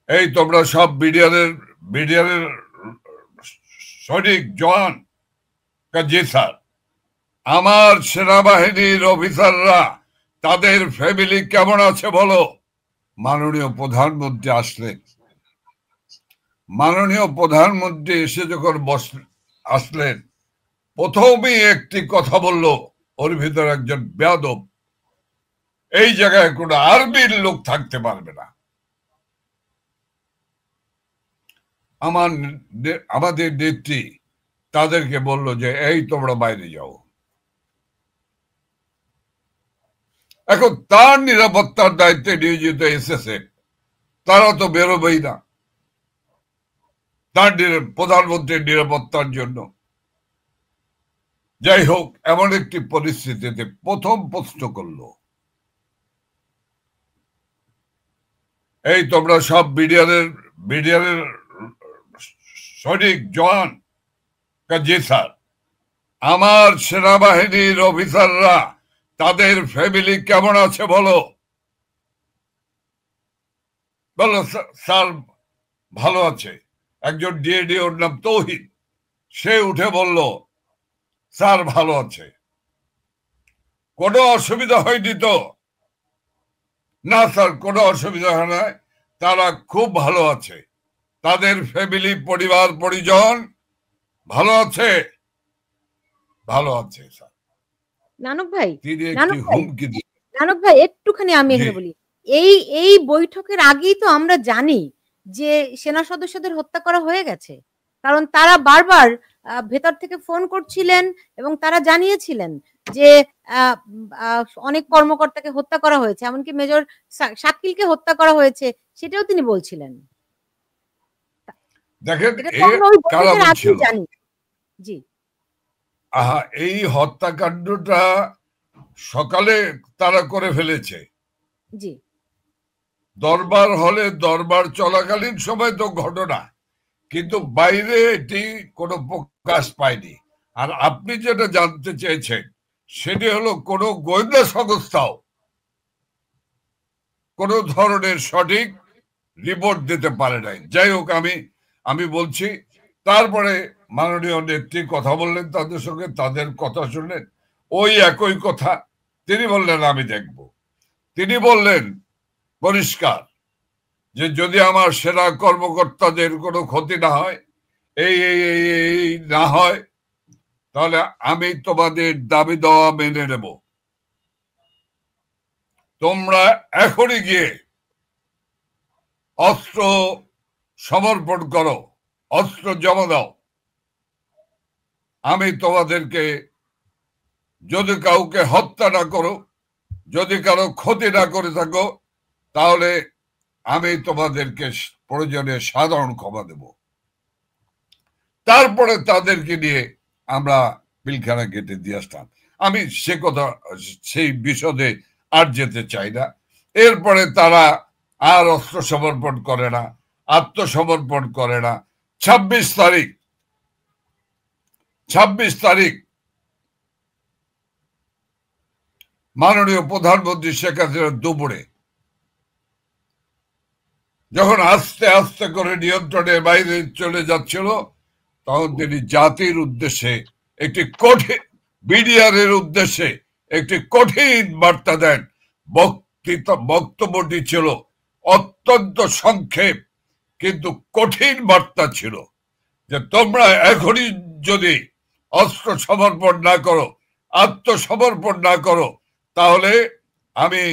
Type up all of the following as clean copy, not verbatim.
এই তোমরা সব বিডিআরের সঠিক জওয়ান? জি স্যার। আমার সেনাবাহিনীর অফিসাররা তাদের ফ্যামিলি কেমন আছে বলো। মাননীয় প্রধানমন্ত্রী আসলেন। মাননীয় প্রধানমন্ত্রী এসে যখন আসলেন, প্রথমেই একটি কথা বলল, ওর ভিতরে একজন বেয়াদব, এই জায়গায় কোনো আর্মির লোক থাকতে পারবে না। আমাদের নেত্রী তাদেরকে বলল যে এই তোমরা বাইরে যাও। এখন তার নিরাপত্তার দায়িত্বে নিয়োজিত এসএসএফ, তারা তো বেরোবেই না তার প্রধানমন্ত্রীর নিরাপত্তার জন্য। যাই হোক, এমন একটি পরিস্থিতিতে প্রথম প্রশ্ন করলো, এই তোমরা সব বিডিআরের সঠিক জওয়ান? জি স্যার। আমার সেনাবাহিনীর অফিসাররা তাদের ফ্যামিলি কেমন আছে বলো। বলো স্যার ভালো আছে। একজন ডিএডি, ওর নাম তৌহিদ, সে উঠে বলল স্যার ভালো আছে, কোনো অসুবিধা হয়নি তো? না স্যার, কোনো অসুবিধা হয় না, তারা খুব ভালো আছে, তাদের ফ্যামিলি পরিবার পরিজন ভালো আছে। ভালো আছে স্যার। নানক ভাই, তিনি একটি হুমকি দিলেন। নানক ভাই একটুখানি আমি এখানে বলি, এই বৈঠকের আগেই তো আমরা জানি যে সেনা সদস্যদের হত্যা করা হয়ে গেছে, কারণ তারা বারবার ভেতর থেকে ফোন করছিলেন এবং তারা জানিয়েছিলেন যে অনেক কর্মকর্তাকে হত্যা করা হয়েছে, এমনকি মেজর শাকিলকে হত্যা করা হয়েছে, সেটাও তিনি বলছিলেন। দেখেন জানি। জি। এই হত্যাকাণ্ডটা সকালে তারা করে ফেলেছে। জি। দরবার হলে দরবার চলাকালীন সময় তো ঘটনা, কিন্তু বাইরে এটি কোনো প্রকাশ পায়নি। আর আপনি যেটা জানতে চেয়েছেন সেটি হলো কোনো গোয়েন্দা সংস্থাও কোনো ধরনের সঠিক রিপোর্ট দিতে পারে নাই। যাই হোক, আমি বলছি, তারপরে মাননীয় নেত্রী কথা বললেন তাদের সঙ্গে, তাদের কথা শুনলেন, ওই একই কথা তিনি বললেন আমি দেখব। তিনি বললেন পরিষ্কার যে যদি আমার সেনা কর্মকর্তাদের কোনো ক্ষতি না হয়, এই না হয়, তাহলে আমি তোমাদের দাবি দেওয়া মেনে নেব। তোমরা এখনই গিয়ে অস্ত্র সমর্পণ করো, অস্ত্র জমা দাও। আমি তোমাদেরকে, যদি কাউকে হত্যা না করো, যদি কারো ক্ষতি না করে থাকো, তাহলে আমি তোমাদেরকে প্রয়োজনে সাধারণ ক্ষমা দেব। তারপরে তাদেরকে নিয়ে আমরা পিলখানা কেটে দিয়ে আসতাম। আমি সেই বিশদে আর যেতে চাই না। এরপরে তারা আর অস্ত্র সমর্পণ করে না, আত্মসমর্পণ করে না। 26 তারিখ মাননীয় প্রধানমন্ত্রী শেখ হাসিনা দুপুরে যখন আস্তে আস্তে করে নিয়ন্ত্রণের বাইরে চলে যাচ্ছিল, তখন তিনি জাতির উদ্দেশ্যে একটি কঠিন, বিডিআরের উদ্দেশ্যে একটি কঠিন বার্তা দেন। বক্তব্যটি ছিল অত্যন্ত সংক্ষেপ, কিন্তু কঠিন বার্তা ছিল যে তোমরা এখনই যদি অস্ত্র সমর্পণ না করো, আত্মসমর্পণ না করো, তাহলে আমি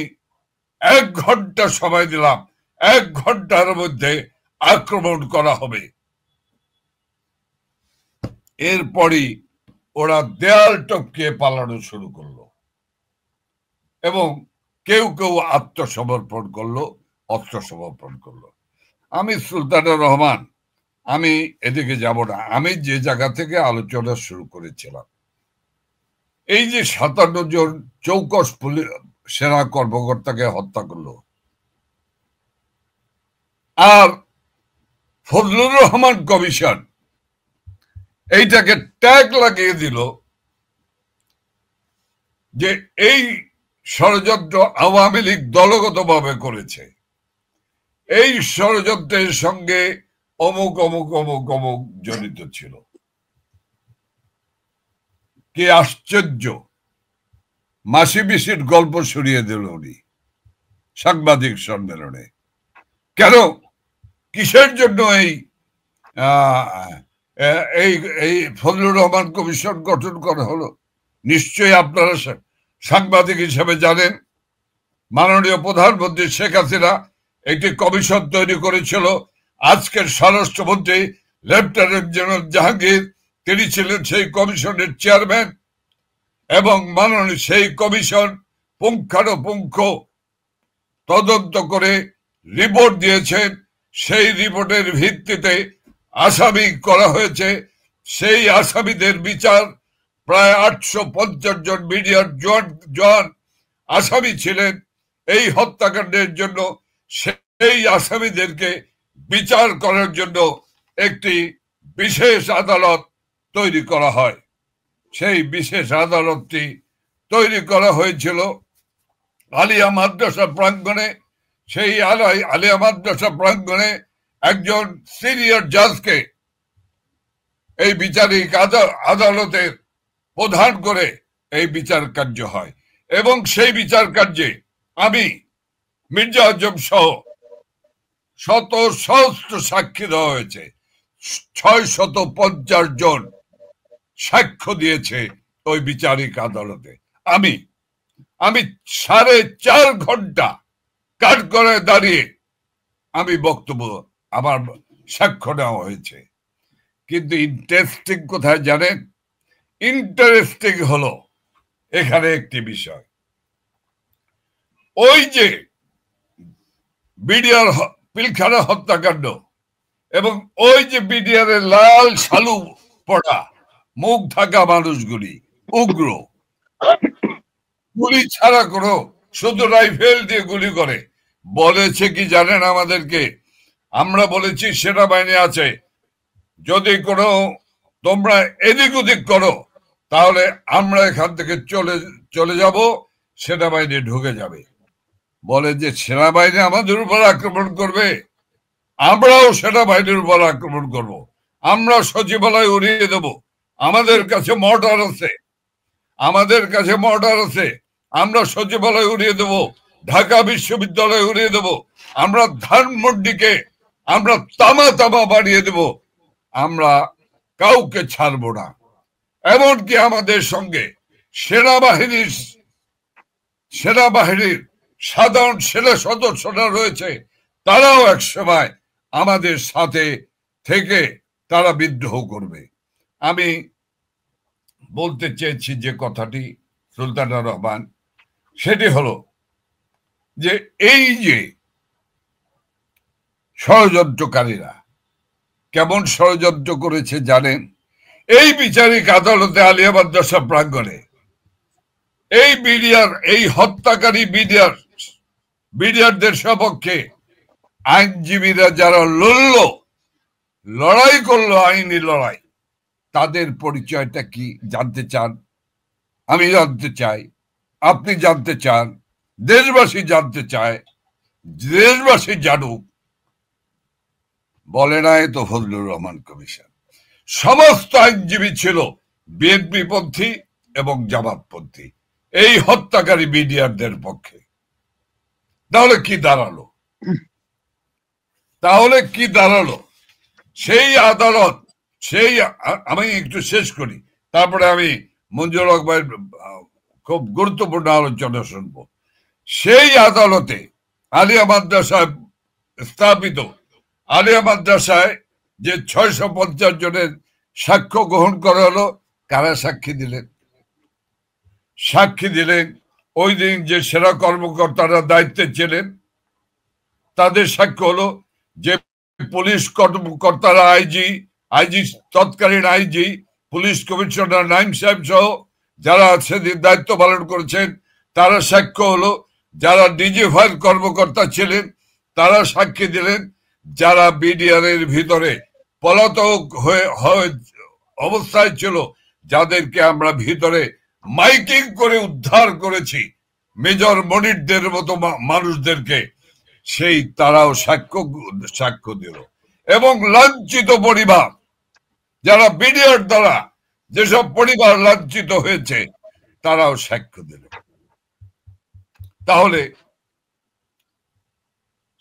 1 ঘন্টা সময় দিলাম, 1 ঘন্টার মধ্যে আক্রমণ করা হবে। এরপরই ওরা দেয়াল টপকিয়ে পালানো শুরু করলো এবং কেউ কেউ আত্মসমর্পণ করলো, অস্ত্র সমর্পণ করলো। আমি সুলতানুর রহমান, আমি এদিকে যাব না, আমি যে জায়গা থেকে আলোচনা শুরু করেছিলাম, এই যে 57 জন চৌকস সেনা কর্মকর্তাকে হত্যা করলো, আর ফজলুর রহমান কমিশন এইটাকে ট্যাগ লাগিয়ে দিল যে এই ষড়যন্ত্র আওয়ামী লীগ দলগতভাবে করেছে। এই ষড়যন্ত্রের সঙ্গে অমুক অমুক অমুক অমুক জড়িত ছিল। কি আশ্চর্য, মাসি পিসির গল্প শুনিয়ে দিল উনি সাংবাদিক সম্মেলনে। কেন, কিসের জন্য এই এই ফজলুর রহমান কমিশন গঠন করা হলো? নিশ্চয়ই আপনারা সাংবাদিক হিসেবে জানেন, মাননীয় প্রধানমন্ত্রী শেখ হাসিনা একটি কমিশন তৈরি করেছিল। আজকের স্বরাষ্ট্রমন্ত্রী লেফটেন্যান্ট জেনারেল জাহাঙ্গীর, তিনি ছিলেন সেই কমিশনের চেয়ারম্যান, এবং মাননীয় সেই কমিশন পুঙ্খানুপুঙ্খ তদন্ত করে রিপোর্ট দিয়েছেন। সেই রিপোর্টের ভিত্তিতে আসামি করা হয়েছে। সেই আসামিদের বিচার, প্রায় 850 জন মিডিয়ার জওয়ান আসামি ছিলেন এই হত্যাকাণ্ডের জন্য। সেই আসামিদেরকে বিচার করার জন্য একটি বিশেষ আদালত তৈরি করা হয়। সেই বিশেষ আদালতটি তৈরি করা হয়েছিল আলিয়া মাদ্রাসা প্রাঙ্গণে। সেই আলিয়া মাদ্রাসা প্রাঙ্গণে একজন সিনিয়র জাজকে এই বিচারিক আদালতের প্রধান করে এই বিচার কার্য হয়, এবং সেই বিচার কার্যে আমি মির্জা আজম সহ শত সহস্র সাক্ষী দেওয়া হয়েছে। 650 জন সাক্ষ্য দিয়েছে ওই বিচারিক আদালতে। আমি 4.5 ঘন্টা কাঠ করে দাঁড়িয়ে আমি বক্তব্য, আমার সাক্ষ্য নেওয়া হয়েছে। কিন্তু ইন্টারেস্টিং কোথায় জানেন? ইন্টারেস্টিং হলো এখানে একটি বিষয়, ওই যে বিডিআর পিলখানা হত্যাকাণ্ড এবং ওই যে বিডিআর এর লাল শালু পড়া মুখ ঢাকা মানুষগুলি উগ্র, গুলি ছাড়া করো, শুধু রাইফেল দিয়ে গুলি করে। বলেছে কি জানেন আমাদেরকে? আমরা বলেছি সেনাবাহিনী আছে, যদি কোনো তোমরা এদিক ওদিক করো তাহলে আমরা এখান থেকে চলে যাব, সেনাবাহিনী ঢুকে যাবে। বলে যে সেনাবাহিনী আমাদের উপর আক্রমণ করবে, আমরাও সেনাবাহিনীর উপর আক্রমণ করব, আমরা সচিবালয় উড়িয়ে দেব, আমাদের কাছে মর্টার আছে, আমরা সচিবালয় উড়িয়ে দেব, ঢাকা বিশ্ববিদ্যালয় উড়িয়ে দেব, আমরা ধানমন্ডিকে আমরা তামা বাড়িয়ে দেব, আমরা কাউকে ছাড়ব না। এমনকি আমাদের সঙ্গে সেনাবাহিনীর সাধারণ সেনা সদস্যরা রয়েছে, তারাও এক সময় আমাদের সাথে থেকে তারা বিদ্রোহ করবে। আমি বলতে চেয়েছি যে কথাটি সুলতানা রহমান, সেটি হলো যে এই যে ষড়যন্ত্রকারীরা কেমন ষড়যন্ত্র করেছে জানেন? এই বিচারিক আদালতে আলিয়া মাদ্রাসা প্রাঙ্গণে এই এই হত্যাকারী বিডিআরদের সপক্ষে আইনজীবীরা যারা লড়াই করলো, আইনি লড়াই, তাদের পরিচয়টা কি জানতে চান? আমি জানতে চাই, আপনি জানতে চান, দেশবাসী জানতে চায়, দেশবাসী জানুক। বলে নাই তো ফজলুর রহমান কমিশন। সমস্ত আইনজীবী ছিল বিএনপি পন্থী এবং জামাতপন্থী, এই হত্যাকারী বিডিআরদের পক্ষে। তাহলে কি দাঁড়ালো? সেই আদালত, আমি একটু শেষ করি, তারপরে আমি মঞ্জুর হক ভাইয়ের খুব গুরুত্বপূর্ণ আলোচনা শুনবো। সেই আদালতে আলিয়া মাদ্রাসায় স্থাপিত আলিয়া মাদ্রাসায় যে 650 জনের সাক্ষ্য গ্রহণ করা হলো, কারা সাক্ষী দিলেন? ওই দিন যে সেনা কর্মকর্তারা দায়িত্বে ছিলেন তাদের সাক্ষ্য হলো যে পুলিশ কর্মকর্তারা, আইজি তৎকালীন আইজি, পুলিশ কমিশনার নাইম সাহেব সহ যারা সেদিন দায়িত্ব পালন করেছেন তারা সাক্ষ্য হলো। যারা ডিজিএফআই কর্মকর্তা ছিলেন তারা সাক্ষী দিলেন। যারা বিডিআর এর ভিতরে পলাতক হয়ে অবস্থায় ছিল, যাদেরকে আমরা ভিতরে মাইকিং করে উদ্ধার করেছি, মেজর মনিরদের মতো মানুষদেরকে, সেই তারাও সাক্ষ্য দিল। এবং লাঞ্ছিত পরিবার, যারা বিডিআর দ্বারা যেসব পরিবার লাঞ্ছিত হয়েছে, তারাও সাক্ষ্য দিল। তাহলে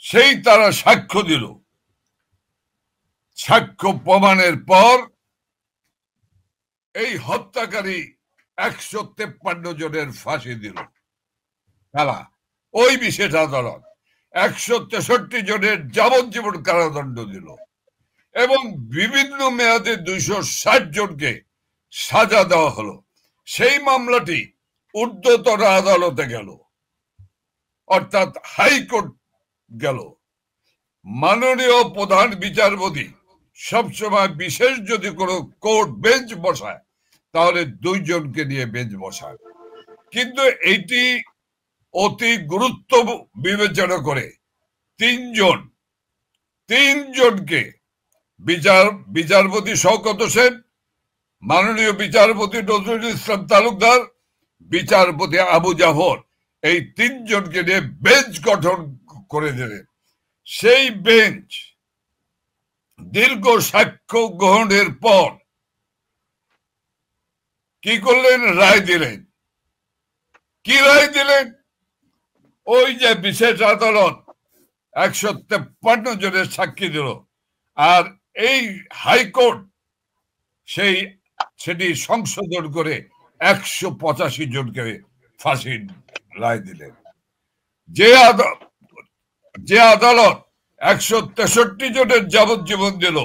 সেই তারা সাক্ষ্য দিল, সাক্ষ্য প্রমাণের পর এই হত্যাকারী 153 জনের ফাঁসি দিল। তারা ওই বিশেষ আদালত 163 জনের যাবজ্জীবন কারাদণ্ড দিল এবং বিভিন্ন মেয়াদে 260 জনকে সাজা দেওয়া হলো। সেই মামলাটি ঊর্ধ্বতন আদালতে গেল, অর্থাৎ হাইকোর্ট গেল। মাননীয় প্রধান বিচারপতি সবসময় বিশেষ যদি কোনো কোর্ট বেঞ্চ বসায়, তাহলে 2 জনকে নিয়ে বেঞ্চ বসায়। কিন্তু এটি অতি গুরুত্ব বিবেচনা করে 3 জনকে বিচারপতি শওকত হোসেন, মাননীয় বিচারপতি নজরুল ইসলাম তালুকদার, বিচারপতি আবু জাফর, এই 3 জনকে নিয়ে বেঞ্চ গঠন করে দিলেন। সেই বেঞ্চ দীর্ঘ সাক্ষ্য গ্রহণের পর কি করলেন? রায় দিলেন। কি রায় দিলেন? ওই যে বিশেষ আদালত 153 জনের সাক্ষী দিল, আর এই হাইকোর্ট সেটি সংশোধন করে 185 জনকে ফাঁসির রায় দিলেন। যে আদালত 163 জনের যাবজ্জীবন দিল,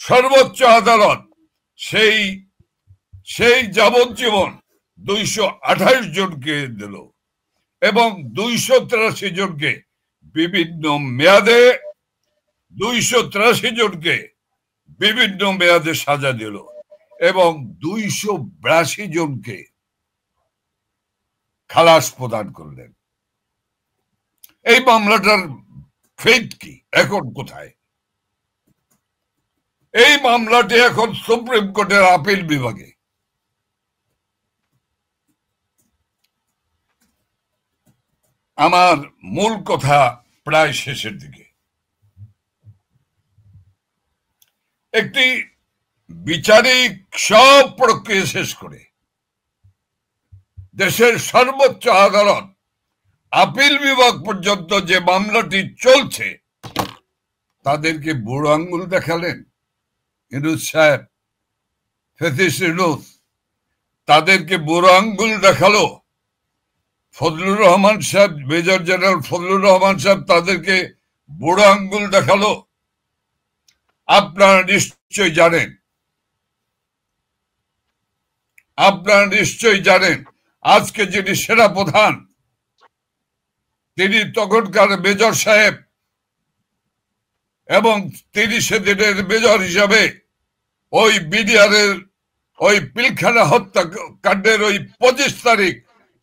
সর্বোচ্চ আদালত সেই যাবজ্জীবন 228 জনকে দিল এবং 283 জনকে বিভিন্ন মেয়াদে 283 জনকে বিভিন্ন মেয়াদে সাজা দিল এবং 282 জনকে খালাস প্রদান করলেন। এই মামলাটার ফেট কি, এখন কোথায়? এই মামলাটি এখন সুপ্রিম কোর্টের আপিল বিভাগে। আমার মূল কথা প্রায় শেষের দিকে। একটি বিচারিক সব প্রক্রিয়া শেষ করে দেশের সর্বোচ্চ আদালত আপিল বিভাগ পর্যন্ত যে মামলাটি চলছে, তাদেরকে বুড়ো আঙ্গুল দেখালেন ইউনূস সাহেব, ফেসিস ইউনূস, তাদেরকে বুড়ো আঙ্গুল দেখালো। ফজলুর রহমান সাহেব, মেজর জেনারেল ফজলুর রহমান সাহেব তাদেরকে বুড়ো আঙ্গুল দেখালো। আপনারা নিশ্চয়ই জানেন আজকে যিনি সেনা প্রধান, তিনি তখনকার মেজর সাহেব এবং তিনি সেদিনের মেজর হিসাবে ওই বিডিআরের ওই পিলখানা হত্যাকাণ্ডের ওই 25 তারিখ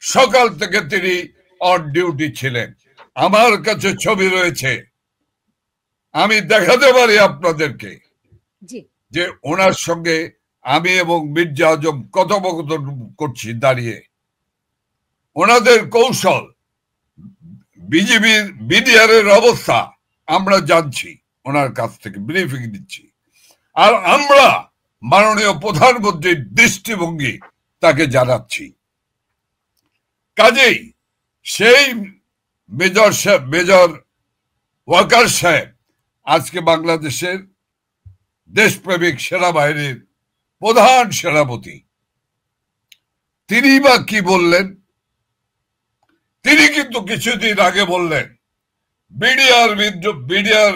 সকাল থেকে তিনি অন ডিউটি ছিলেন। আমার কাছে ছবি রয়েছে, আমি দেখাতে পারি আপনাদেরকে যে ওনার সঙ্গে আমি এবং মির্জা আজম কথোপকথন করছি দাঁড়িয়ে। ওনাদের কৌশল, বিডিআরের অবস্থা আমরা জানছি, ওনার কাছ থেকে ব্রিফিং দিচ্ছি, আর আমরা মাননীয় প্রধানমন্ত্রীর দৃষ্টিভঙ্গি তাকে জানাচ্ছি। কাজেই সেই মেজর ওয়াকার সাহেব আজকে বাংলাদেশের দেশপ্রেমিক সেনাবাহিনীর প্রধান সেনাপতি, তিনি বা কি বললেন? তিনি কিন্তু কিছুদিন আগে বললেন বিডিআর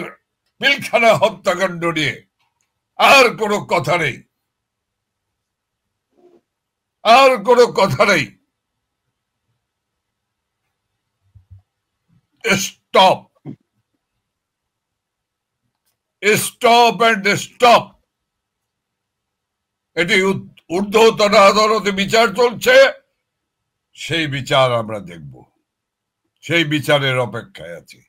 পিলখানা হত্যাকাণ্ড নিয়ে আর কোনো কথা নেই, আর কোনো কথা নেই। Stop and stop. এটি ঊর্ধ্বতন আদালতে বিচার চলছে, সেই বিচার আমরা দেখব, সেই বিচারের অপেক্ষায় আছি।